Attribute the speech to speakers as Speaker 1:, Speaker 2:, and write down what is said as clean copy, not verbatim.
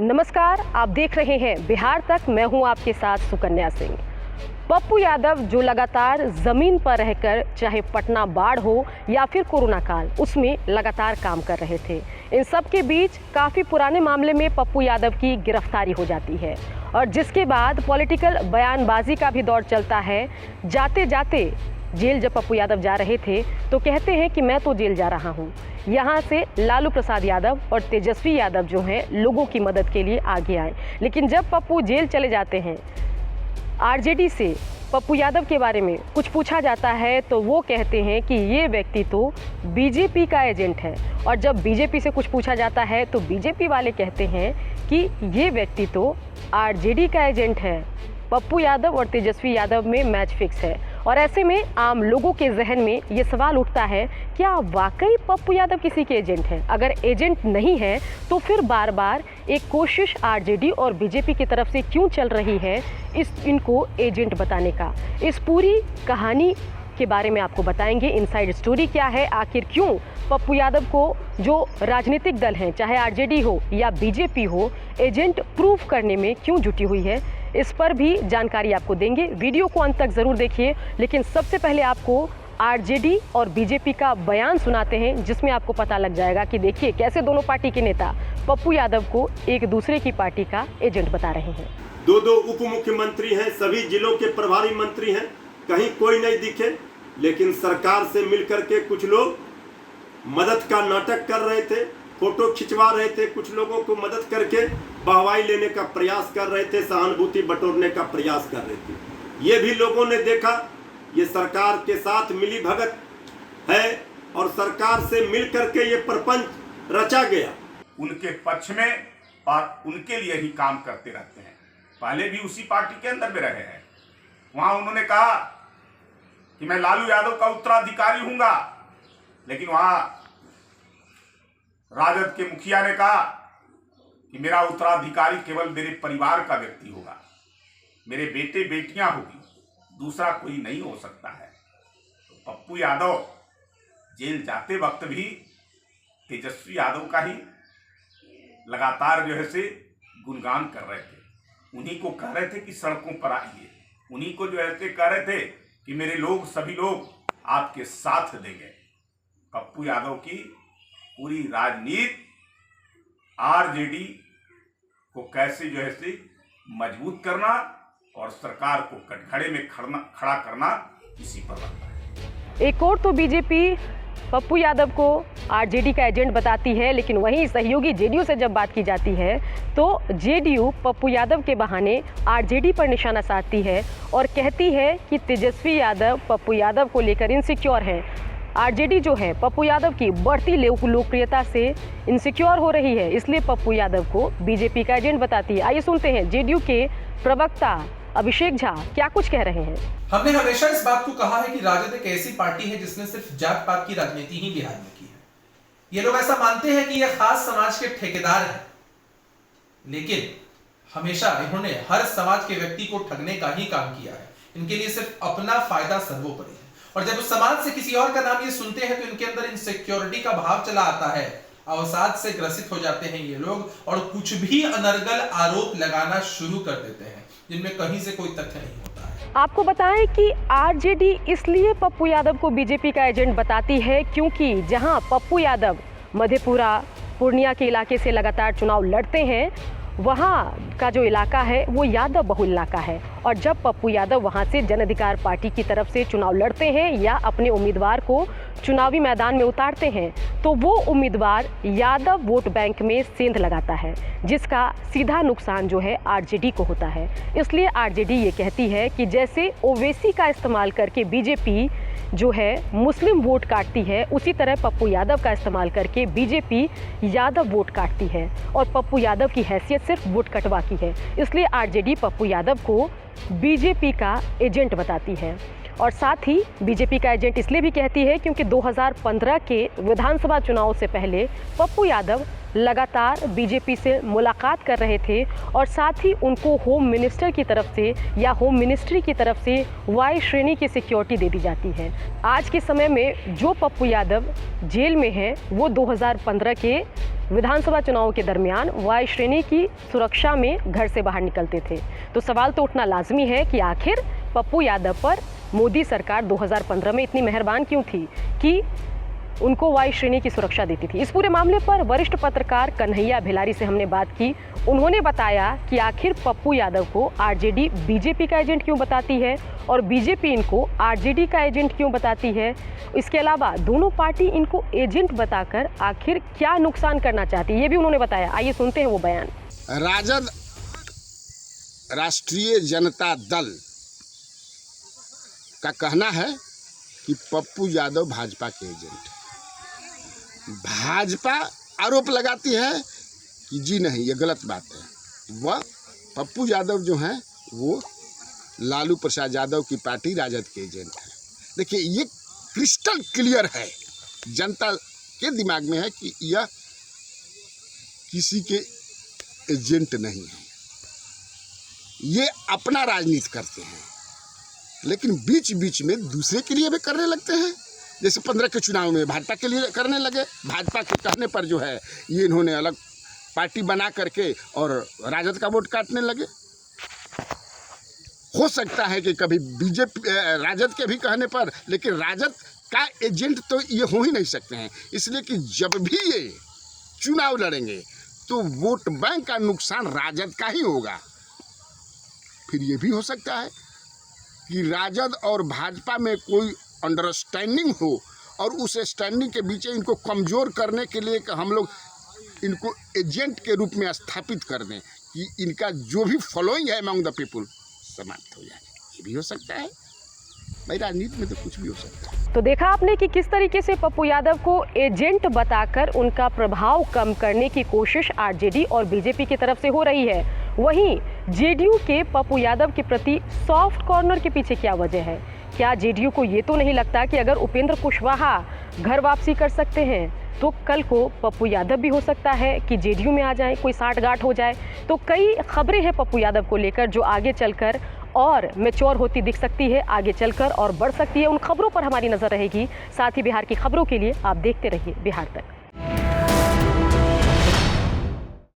Speaker 1: नमस्कार, आप देख रहे हैं बिहार तक। मैं हूं आपके साथ सुकन्या सिंह। पप्पू यादव जो लगातार जमीन पर रहकर चाहे पटना बाढ़ हो या फिर कोरोना काल, उसमें लगातार काम कर रहे थे। इन सब के बीच काफ़ी पुराने मामले में पप्पू यादव की गिरफ्तारी हो जाती है और जिसके बाद पॉलिटिकल बयानबाजी का भी दौर चलता है। जाते जाते जेल जब पप्पू यादव जा रहे थे तो कहते हैं कि मैं तो जेल जा रहा हूं। यहाँ से लालू प्रसाद यादव और तेजस्वी यादव जो हैं लोगों की मदद के लिए आगे आए। लेकिन जब पप्पू जेल चले जाते हैं, आरजेडी से पप्पू यादव के बारे में कुछ पूछा जाता है तो वो कहते हैं कि ये व्यक्ति तो बीजेपी का एजेंट है। और जब बीजेपी से कुछ पूछा जाता है तो बीजेपी वाले कहते हैं कि ये व्यक्ति तो आरजेडी का एजेंट है। पप्पू यादव और तेजस्वी यादव में मैच फिक्स है। और ऐसे में आम लोगों के जहन में ये सवाल उठता है, क्या वाकई पप्पू यादव किसी के एजेंट हैं? अगर एजेंट नहीं है तो फिर बार बार एक कोशिश आरजेडी और बीजेपी की तरफ से क्यों चल रही है इनको एजेंट बताने का? इस पूरी कहानी के बारे में आपको बताएंगे। इनसाइड स्टोरी क्या है, आखिर क्यों पप्पू यादव को जो राजनीतिक दल हैं, चाहे आरजेडी हो या बीजेपी हो, एजेंट प्रूफ करने में क्यों जुटी हुई है, इस पर भी जानकारी आपको देंगे। वीडियो को अंत तक ज़रूर देखिए। लेकिन सबसे पहले आपको आरजेडी और बीजेपी का बयान सुनाते हैं, जिसमें आपको पता लग जाएगा कि देखिए कैसे दोनों पार्टी के नेता पप्पू यादव को एक दूसरे की पार्टी का एजेंट बता रहे हैं।
Speaker 2: दो उप मुख्यमंत्री हैं, सभी जिलों के प्रभारी मंत्री हैं, कहीं कोई नहीं दिखे। लेकिन सरकार से मिलकर के कुछ लोग मदद का नाटक कर रहे थे, फोटो खिंचवा रहे थे, कुछ लोगों को मदद करके वाहवाही लेने का प्रयास कर रहे थे, सहानुभूति बटोरने का प्रयास कर रहे थे। ये भी लोगों ने देखा, ये सरकार के साथ मिली भगत है और सरकार से मिल करके ये प्रपंच रचा गया।
Speaker 3: उनके पक्ष में और उनके लिए ही काम करते रहते हैं। पहले भी उसी पार्टी के अंदर में रहे हैं। वहां उन्होंने कहा कि मैं लालू यादव का उत्तराधिकारी हूंगा, लेकिन वहां राजद के मुखिया ने कहा कि मेरा उत्तराधिकारी केवल मेरे परिवार का व्यक्ति होगा, मेरे बेटे बेटियां होगी, दूसरा कोई नहीं हो सकता है। तो पप्पू यादव जेल जाते वक्त भी तेजस्वी यादव का ही लगातार जो है से गुणगान कर रहे थे। उन्हीं को कह रहे थे कि सड़कों पर आइए, उन्हीं को जो है से कह रहे थे कि मेरे लोग, सभी लोग आपके साथ देंगे। पप्पू यादव की पूरी राजनीति आरजेडी को कैसे जो है से मजबूत करना और सरकार को कटघरे में खड़ा करना, इसी पर लगता है।
Speaker 1: एक और तो बीजेपी पप्पू यादव को आरजेडी का एजेंट बताती है, लेकिन वहीं सहयोगी जेडीयू से जब बात की जाती है तो जेडीयू पप्पू यादव के बहाने आरजेडी पर निशाना साधती है और कहती है कि तेजस्वी यादव पप्पू यादव को लेकर इनसिक्योर हैं। आरजेडी जो है पप्पू यादव की बढ़ती लोकप्रियता से इनसिक्योर हो रही है, इसलिए पप्पू यादव को बीजेपी का एजेंट बताती है। आइए सुनते हैं जेडीयू के प्रवक्ता अभिषेक झा क्या कुछ कह रहे हैं।
Speaker 4: हमने हमेशा इस बात को कहा है कि राजद एक ऐसी पार्टी है जिसने सिर्फ जात पात की राजनीति ही बिहार में की है। ये लोग ऐसा मानते हैं कि ये खास समाज के ठेकेदार हैं, लेकिन हमेशा इन्होंने हर समाज के व्यक्ति को ठगने का ही काम किया है। इनके लिए सिर्फ अपना फायदा सर्वोपरि है। और जब उस समाज से किसी और का नाम ये सुनते हैं तो इनके अंदर इनसिक्योरिटी का भाव चला आता है, अवसाद से ग्रसित हो जाते हैं ये लोग और कुछ भी अनर्गल आरोप लगाना शुरू कर देते हैं जिनमें कहीं से कोई तथ्य नहीं होता है।
Speaker 1: आपको बताएं कि आरजेडी इसलिए पप्पू यादव को बीजेपी का एजेंट बताती है क्योंकि जहां पप्पू यादव मधेपुरा, पूर्णिया के इलाके से लगातार चुनाव लड़ते हैं, वहाँ का जो इलाका है वो यादव बहुल इलाका है। और जब पप्पू यादव वहाँ से जन अधिकार पार्टी की तरफ से चुनाव लड़ते हैं या अपने उम्मीदवार को चुनावी मैदान में उतारते हैं तो वो उम्मीदवार यादव वोट बैंक में सेंध लगाता है, जिसका सीधा नुकसान जो है आरजेडी को होता है। इसलिए आरजेडी ये कहती है कि जैसे ओवैसी का इस्तेमाल करके बीजेपी जो है मुस्लिम वोट काटती है, उसी तरह पप्पू यादव का इस्तेमाल करके बीजेपी यादव वोट काटती है और पप्पू यादव की हैसियत सिर्फ वोट कटवा की है। इसलिए आरजेडी पप्पू यादव को बीजेपी का एजेंट बताती है। और साथ ही बीजेपी का एजेंट इसलिए भी कहती है क्योंकि 2015 के विधानसभा चुनाव से पहले पप्पू यादव लगातार बीजेपी से मुलाकात कर रहे थे और साथ ही उनको होम मिनिस्टर की तरफ से या होम मिनिस्ट्री की तरफ से वाई श्रेणी की सिक्योरिटी दे दी जाती है। आज के समय में जो पप्पू यादव जेल में हैं वो 2015 के विधानसभा चुनाव के दरमियान वाई श्रेणी की सुरक्षा में घर से बाहर निकलते थे। तो सवाल तो उठना लाजमी है कि आखिर पप्पू यादव पर मोदी सरकार 2015 में इतनी मेहरबान क्यों थी कि उनको वाई श्रेणी की सुरक्षा देती थी। इस पूरे मामले पर वरिष्ठ पत्रकार कन्हैया भिलारी से हमने बात की। उन्होंने बताया कि आखिर पप्पू यादव को आरजेडी बीजेपी का एजेंट क्यों बताती है और बीजेपी इनको आरजेडी का एजेंट क्यों बताती है। इसके अलावा दोनों पार्टी इनको एजेंट बताकर आखिर क्या नुकसान करना चाहती है, ये भी उन्होंने बताया। आइए सुनते हैं वो बयान।
Speaker 5: राजद राष्ट्रीय जनता दल का कहना है कि पप्पू यादव भाजपा के एजेंट हैं। भाजपा आरोप लगाती है कि जी नहीं, ये गलत बात है। वह पप्पू यादव जो हैं वो लालू प्रसाद यादव की पार्टी राजद के एजेंट हैं। देखिए, ये क्रिस्टल क्लियर है, जनता के दिमाग में है कि यह किसी के एजेंट नहीं है। ये अपना राजनीति करते हैं, लेकिन बीच बीच में दूसरे के लिए भी करने लगते हैं। जैसे 15 के चुनाव में भाजपा के लिए करने लगे। भाजपा के कहने पर जो है ये इन्होंने अलग पार्टी बना करके और राजद का वोट काटने लगे। हो सकता है कि कभी बीजेपी राजद के भी कहने पर, लेकिन राजद का एजेंट तो ये हो ही नहीं सकते हैं। इसलिए कि जब भी ये चुनाव लड़ेंगे तो वोट बैंक का नुकसान राजद का ही होगा। फिर ये भी हो सकता है कि राजद और भाजपा में कोई अंडरस्टैंडिंग हो और उस स्टैंडिंग के बीच इनको कमज़ोर करने के लिए हम लोग इनको एजेंट के रूप में स्थापित कर दें कि इनका जो भी फॉलोइंग है अमंग द पीपुल समाप्त हो जाए। ये भी हो सकता है। भाई, राजनीति में तो कुछ भी हो सकता है।
Speaker 1: तो देखा आपने कि किस तरीके से पप्पू यादव को एजेंट बताकर उनका प्रभाव कम करने की कोशिश आरजेडी और बीजेपी की तरफ से हो रही है। वहीं जेडीयू के पप्पू यादव के प्रति सॉफ्ट कॉर्नर के पीछे क्या वजह है? क्या जेडीयू को ये तो नहीं लगता कि अगर उपेंद्र कुशवाहा घर वापसी कर सकते हैं तो कल को पप्पू यादव भी हो सकता है कि जेडीयू में आ जाए, कोई साठगांठ हो जाए। तो कई खबरें हैं पप्पू यादव को लेकर जो आगे चलकर और मैच्योर होती दिख सकती है, आगे चलकर और बढ़ सकती है। उन खबरों पर हमारी नज़र रहेगी। साथ ही बिहार की खबरों के लिए आप देखते रहिए बिहार तक।